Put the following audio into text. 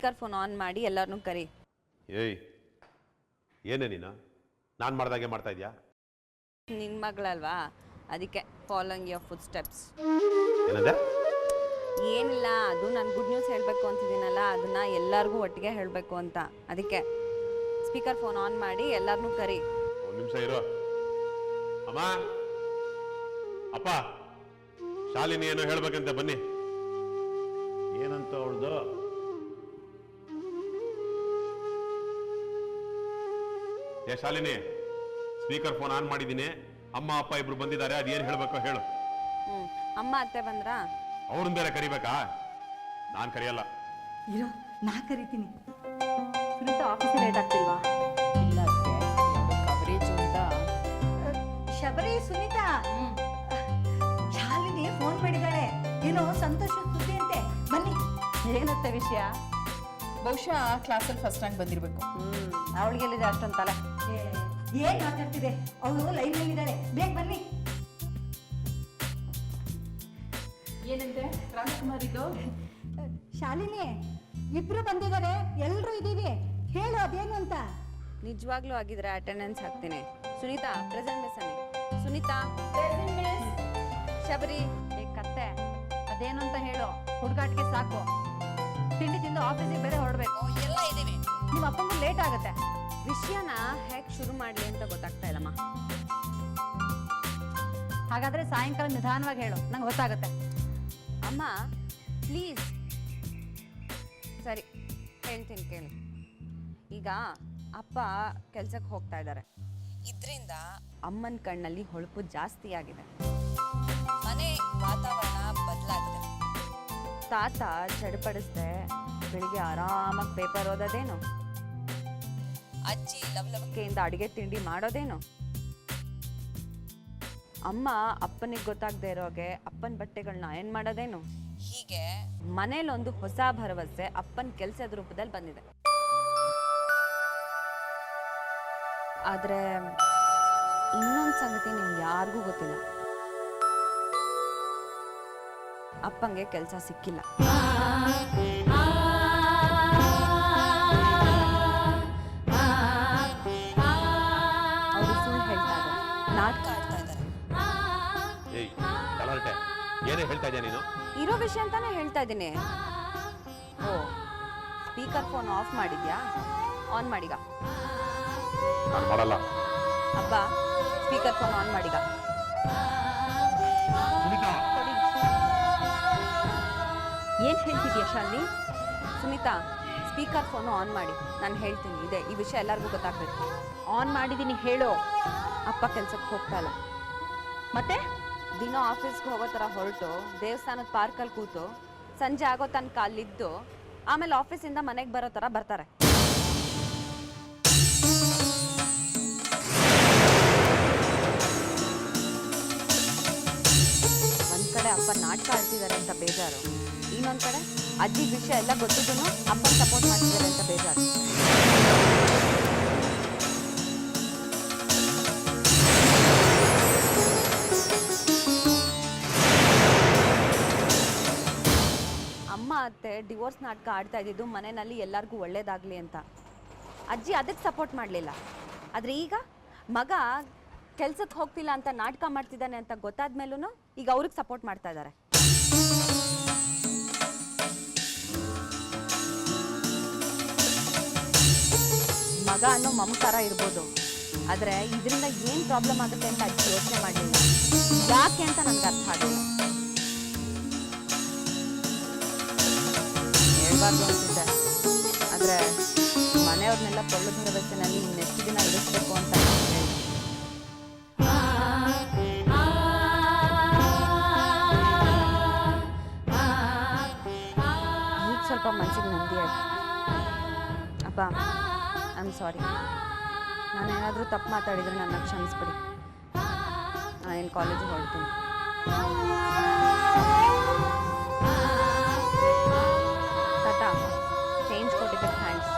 Speaker phone on ಮಾಡಿ ಎಲ್ಲರನ್ನೂ ಕರಿ. ಏಯ್ ಏನೇ ನೀನು ನಾನು ಮಾಡ್ದಾಗೆ ಮಾಡ್ತಾ ಇದೆಯಾ? ನಿನ್ನ ಮಗಳಲ್ವಾ, ಅದಕ್ಕೆ ಫಾಲೋಯಿಂಗ್ ಯುವರ್ ಫುಡ್ ಸ್ಟೆಪ್ಸ್. ಏನಂದೆ? ಏನಿಲ್ಲ, ಅದು ನಾನು ಗುಡ್ ನ್ಯೂಸ್ ಹೇಳಬೇಕು ಅಂತಿದ್ದೀನಲ್ಲ, ಅದನ್ನ ಎಲ್ಲರಿಗೂ ಒಟ್ಟಿಗೆ ಹೇಳಬೇಕು ಅಂತ. ಅದಕ್ಕೆ ಸ್ಪೀಕರ್ ಫೋನ್ ಆನ್ ಮಾಡಿ ಎಲ್ಲರನ್ನೂ ಕರಿ. ಒಂದು ನಿಮಿಷ ಇರೋ. ಅಮ್ಮ, ಅಪ್ಪ, ಶಾಲಿನಿ ಏನೋ ಹೇಳ್ಬೇಕಂತೆ, ಬನ್ನಿ. ಏನಂತ ಅವಳ್ದು? ಏ ಶಾಲಿನಿ, ಸ್ಪೀಕರ್ ಫೋನ್ ಆನ್ ಮಾಡಿದ್ದೀನಿ, ಅಮ್ಮ ಅಪ್ಪ ಇಬ್ರು ಬಂದಿದ್ದಾರೆ, ಅದೇನು ಹೇಳ್ಬೇಕೋ ಹೇಳು. ಅಮ್ಮ ಅತ್ತೆ ಬಂದ್ರಾ? ಅವ್ರನ್ನ ಬೇರೆ ಕರಿಬೇಕಾ? ನಾನು ಕರಿಯಲ್ಲ. ಇರೋ, ನಾ ಕರಿತೀನಿ. ಸುನೀತಾ ಆಫೀಸ್ ಲೇಟ್ ಆಗ್ತಿಲ್ವಾ? ಇಲ್ಲ ಕವರೇಜ್ ಅಂತ. ಶಬರಿ, ಸುನೀತಾ, ಶಾಲಿನಿ ಫೋನ್ ಮಾಡಿದ್ದಾಳೆ, ಏನೋ ಸಂತೋಷ ಸುದ್ದಿ ಅಂತೆ, ಬನ್ನಿ. ಏನತ್ತೆ ವಿಷಯ? ಬಹುಶಃ ಕ್ಲಾಸಲ್ಲಿ ಫಸ್ಟ್ ರ್ಯಾಂಕ್ ಬಂದಿರಬೇಕು. ಅವಳಿಗೆಲ್ಲಿದೆ ಅಷ್ಟೊಂದು ತಲೆ? ಏನ್ ಮಾತಾಡ್ತಿದೆ, ಅವಳು ಲೈನ್ ನಲ್ಲಿದ್ದಾಳೆ, ಬೇಗ ಬನ್ನಿ. ಏನಂತೆ ರಾಜಕುಮಾರಿದು? ಶಾಲಿನಿ, ಇಬ್ರು ಬಂದಿದ್ದಾರೆ, ಎಲ್ರು ಇದೀವಿ, ಹೇಳು ಅದೇನು ಅಂತ. ನಿಜವಾಗ್ಲೂ ಆಗಿದ್ರೆ ಅಟೆಂಡೆನ್ಸ್ ಹಾಕ್ತೀನಿ. ಸುನೀತಾ ಪ್ರೆಸೆಂಟ್ ಮಿಸ್ ಅನ್ನಿ. ಸುನೀತಾ ಶಬರಿ ಕತ್ತೆ ಅದೇನು ಅಂತ ಹೇಳು. ಹುಡುಗಾಟಿಗೆ ಸಾಕು, ತಿಂಡಿ ತಿಂದು ಆಫೀಸಿಗೆ ಬೇರೆ ಹೊರಡ್ಬೇಕು. ಎಲ್ಲ ಇದೀವಿ, ನಿಮ್ಮ ಅಪ್ಪಂಗೂ ಲೇಟ್ ಆಗುತ್ತೆ. ವಿಷಯನ ಹೇಗೆ ಶುರು ಮಾಡಲಿ ಅಂತ ಗೊತ್ತಾಗ್ತಾ ಇಲ್ಲಮ್ಮ. ಹಾಗಾದ್ರೆ ಸಾಯಂಕಾಲ ನಿಧಾನವಾಗಿ ಹೇಳು, ನಂಗೆ ಗೊತ್ತಾಗುತ್ತೆ. ಅಮ್ಮ ಪ್ಲೀಸ್. ಸರಿ ಹೇಳ್ತೀನಿ ಕೇಳಿ. ಈಗ ಅಪ್ಪ ಕೆಲ್ಸಕ್ಕೆ ಹೋಗ್ತಾ ಇದ್ದಾರೆ, ಇದರಿಂದ ಅಮ್ಮನ ಕಣ್ಣಲ್ಲಿ ಹೊಳಪು ಜಾಸ್ತಿ ಆಗಿದೆ, ಮನೆ ವಾತಾವರಣ ಬದಲಾಗಿದೆ. ತಾತ ಚಡಪಡಿಸ್ದೆ ಬೆಳಿಗ್ಗೆ ಆರಾಮಾಗಿ ಪೇಪರ್ ಓದೋದೇನು, ಅಜ್ಜಿ ಲವಲವಿಕೆಯಿಂದ ಅಡಿಗೆ ತಿಂಡಿ ಮಾಡೋದೇನು, ಅಮ್ಮ ಅಪ್ಪನಿಗೆ ಗೊತ್ತಾಗದೆ ಇರೋಗೆ ಅಪ್ಪನ ಬಟ್ಟೆಗಳನ್ನ ಅಯನ್ ಮಾಡೋದೇನು. ಹೀಗೆ ಮನೇಲೊಂದು ಹೊಸ ಭರವಸೆ ಅಪ್ಪನ ಕೆಲಸದ ರೂಪದಲ್ಲಿ ಬಂದಿದೆ. ಆದ್ರೆ ಇನ್ನೊಂದು ಸಂಗತಿ ನಿಮ್ಗೆ ಯಾರಿಗೂ ಗೊತ್ತಿಲ್ಲ, ಅಪ್ಪಂಗೆ ಕೆಲಸ ಸಿಕ್ಕಿಲ್ಲ. ಅವರು ಸುಳ್ಳು ಹೇಳ್ತಾ ಇದ್ದಾರೆ, ನಾಟಕ ಆಡ್ತಾ ಇದ್ದಾರೆ. ಏಯ್ ತಲಹರಟೆ, ಏನೇ ಹೇಳ್ತಾ ಇದೆಯಾ ನೀನು? ಇರೋ ವಿಷಯ ಅಂತಾನೆ ಹೇಳ್ತಾ ಇದ್ದೀನಿ. ಓ, ಸ್ಪೀಕರ್ ಫೋನ್ ಆಫ್ ಮಾಡಿದ್ಯಾ? ಆನ್ ಮಾಡೀಗ. ನಾನು ಮಾಡಲ್ಲ. ಅಪ್ಪ ಸ್ಪೀಕರ್ ಫೋನ್ ಆನ್ ಮಾಡೀಗ. ಏನ್ ಹೇಳ್ತಿದ್ಯಾ Shalini? Sunita speaker phone on ಮಾಡಿ, ನಾನು ಹೇಳ್ತೀನಿ. ಇದೆ ಈ ವಿಷಯ ಎಲ್ಲರಿಗೂ ಗೊತ್ತಾಗ್ಬೇಕು. ಆನ್ ಮಾಡಿದೀನಿ, ಹೇಳು. ಅಪ್ಪ ಕೆಲ್ಸಕ್ಕೆ ಹೋಗ್ತಾ ಇಲ್ಲ, ಮತ್ತೆ ದಿನ ಆಫೀಸ್ಗೆ ಹೋಗೋ ಥರ ಹೊರಟು ದೇವಸ್ಥಾನದ ಪಾರ್ಕಲ್ಲಿ ಕೂತು ಸಂಜೆ ಆಗೋ ತನಕ ಅಲ್ಲಿದ್ದು ಆಮೇಲೆ ಆಫೀಸಿಂದ ಮನೆಗೆ ಬರೋ ಥರ ಬರ್ತಾರೆ. ಒಂದ್ ಕಡೆ ಅಪ್ಪ ನಾಟಕ ಆಡ್ತಿದ್ದಾರೆ ಅಂತ ಬೇಜಾರು, ಇನ್ನೊಂದ್ ಕಡೆ ಅಜ್ಜಿ ವಿಷಯ ಎಲ್ಲ ಗೊತ್ತಿದ್ದೂ ಅಪ್ಪನ ಸಪೋರ್ಟ್ ಮಾಡ್ತಿದ್ದಾರೆ ಅಂತ ಬೇಜಾರು. ಅಮ್ಮ ಅತ್ತೆ ಡಿವೋರ್ಸ್ ನಾಟಕ ಆಡ್ತಾ ಇದ್ದಿದ್ದು ಮನೆಯಲ್ಲಿ ಎಲ್ಲರಿಗೂ ಒಳ್ಳೇದಾಗ್ಲಿ ಅಂತ. ಅಜ್ಜಿ ಅದಕ್ಕೆ ಸಪೋರ್ಟ್ ಮಾಡಲಿಲ್ಲ. ಆದರೆ ಈಗ ಮಗ ಕೆಲ್ಸಕ್ಕೆ ಹೋಗ್ತಿಲ್ಲ ಅಂತ ನಾಟಕ ಮಾಡ್ತಿದ್ದಾನೆ ಅಂತ ಗೊತ್ತಾದ ಮೇಲೂ ಈಗ ಅವ್ರಿಗೆ ಸಪೋರ್ಟ್ ಮಾಡ್ತಾ ಇದ್ದಾರೆ. ಮಗ ಅನ್ನೋ ಮಮಕಾರ ಇರ್ಬೋದು, ಆದರೆ ಇದರಿಂದ ಏನು ಪ್ರಾಬ್ಲಮ್ ಆಗುತ್ತೆ ಅಂತ ಅಜ್ಜಿ ಯೋಚನೆ ಮಾಡಲಿಲ್ಲ. ಯಾಕೆ ಅಂತ ನನಗೆ ಅರ್ಥ ಆಗಿಲ್ಲ. ಹೇಳ್ಬಾರ್ದು ಅಂತಿದ್ದೆ, ಆದರೆ ಮನೆಯವ್ರನ್ನೆಲ್ಲ ಪೊಳ್ಳು ಭರವಸೆನಲ್ಲಿ ಇನ್ನೆಷ್ಟು ದಿನ ಇರಿಸ್ಬೇಕು ಅಂತ ಹೇಳಿ ಈಗ ಸ್ವಲ್ಪ ಮನಸ್ಸಿಗೆ ನೆಮ್ಮದಿ ಆಯ್ತು. ಅಪ್ಪ ಐ ಆಮ್ ಸಾರಿ, ನಾನೇನಾದರೂ ತಪ್ಪು ಮಾತಾಡಿದರೆ ನನ್ನ ಕ್ಷಮಿಸ್ಬಿಡಿ. ನಾನೇನು ಕಾಲೇಜಿಗೆ ಹೊರಡ್ತೀನಿ. ಟಾಟಾ. ಚೇಂಜ್ ಕೊಟ್ಟಿದ್ದಕ್ಕೆ ಥ್ಯಾಂಕ್ಸ್.